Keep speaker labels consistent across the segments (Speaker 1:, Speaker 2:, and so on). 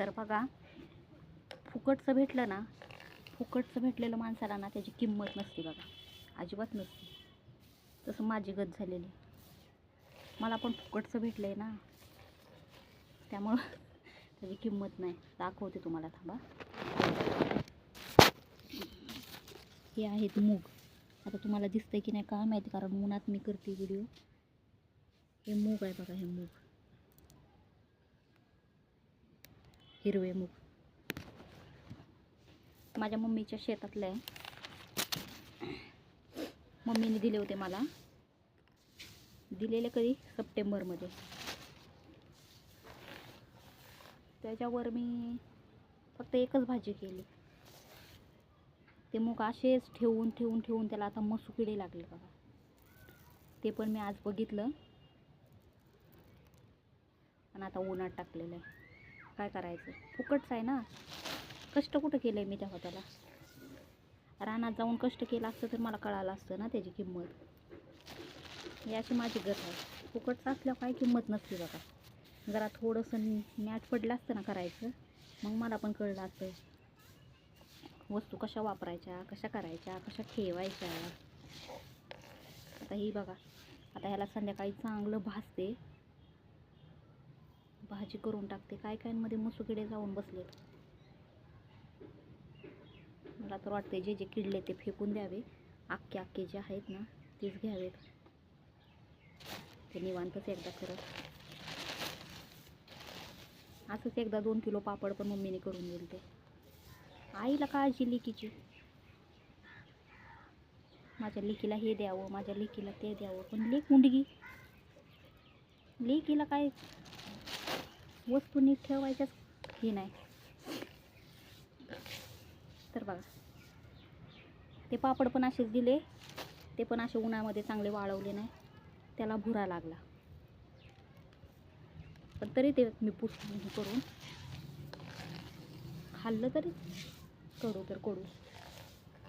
Speaker 1: तर बघा, फुकटचं भेटलं ना, फुकटचं भेटलेलं माणसाला ना त्याची किंमत नसते बघा, अजिबात नसते. तसं माझी गत झालेली. मला पण फुकटचं भेटलं आहे ना, त्यामुळं त्याची किंमत नाही. दाखवते तुम्हाला, थांबा. हे आहेत मूग. आता तुम्हाला दिसतंय की नाही काय माहिती, कारण उन्हात मी करते व्हिडिओ. हे मूग आहे बघा, हे मूग, हिरवे मूग माझ्या मम्मीच्या शेतातलं आहे. मम्मीने दिले होते मला, दिलेले कधी सप्टेंबरमध्ये. त्याच्यावर मी फक्त एकच भाजी केली. ते मूग असेच ठेवून ठेवून ठेवून त्याला आता मसू किडे लागले बघा. ते पण मी आज बघितलं आणि आता उन्हात टाकलेलं आहे. काय करायचं, फुकटच आहे ना. कष्ट कुठं केलं आहे मी तेव्हा त्याला. रानात जाऊन कष्ट केलं असतं तर मला कळालं असतं ना त्याची किंमत. ही अशी माझी गत आहे. फुकटचं असल्यावर काय किंमत नसते बघा. जरा थोडंसं मॅट पडलं असतं ना करायचं, मग मला पण कळलं असतं वस्तू कशा वापरायच्या, कशा करायच्या, कशा ठेवायच्या. आता ही बघा, आता ह्याला संध्याकाळी चांगलं भाजते, भाजी करून टाकते. काय कायमध्ये मसुकिडे जाऊन बसलेत. मला तर वाटते जे जे किडले ते फेकून द्यावे, अख्खे अख्खे जे आहेत ना तेच घ्यावेत. ते निवांतच एकदा करत. असंच एकदा 2 किलो पापड पण मम्मीने करून दिले. ते आईला काळजी लेकीची, माझ्या लेकीला हे द्यावं, माझ्या लेकीला ते द्यावं. पण लेक मुंडगी, लेकीला काय वस्तू नीट ठेवायच्याच हे नाही. तर बघा, ते पापड पण असेच दिले, ते पण असे उन्हामध्ये चांगले वाळवले नाही, त्याला भुरा लागला. पण तरी ते मी पुसून करून खाल्लं, तरी कडू तर कडू.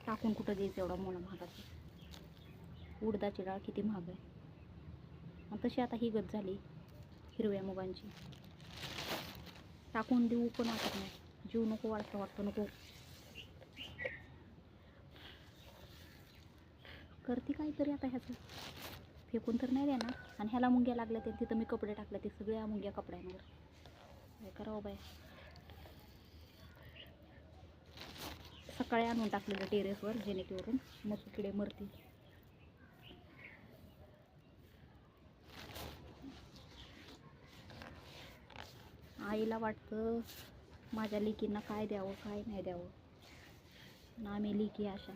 Speaker 1: टाकून कुठं द्यायचं एवढा मोठा महागाची. उडदाची डाळ किती महाग आहे. आणि तशी आता ही गत झाली हिरव्या मुगांची. टाकून देऊ पण वाटत नाही, जीव नको वाटतं नको. करते काहीतरी आता ह्याचं, फेकून तर नाही देणार. आणि ह्याला मुंग्या लागल्या ते तिथं मी कपडे टाकले, ते सगळ्या मुंग्या कपड्यांवर. काय करावं बाय. सकाळी आणून टाकलेलं टेरेसवर, जेणेकरून मसुकिडे मरतील. आईला वाटतं माझ्या लेकींना काय द्यावं काय नाही द्यावं, ना आम्ही लेकी अशा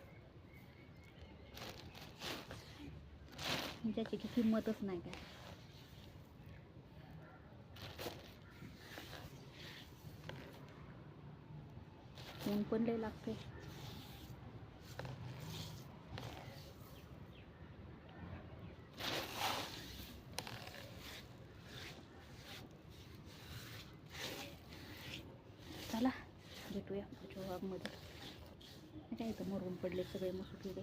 Speaker 1: ज्याची की किंमतच नाही काय. ऊन पण लय लागते. चला भेटूया पुढच्या व्लॉगमध्ये. काय इथं मरून पडले सगळे मसुकिडे.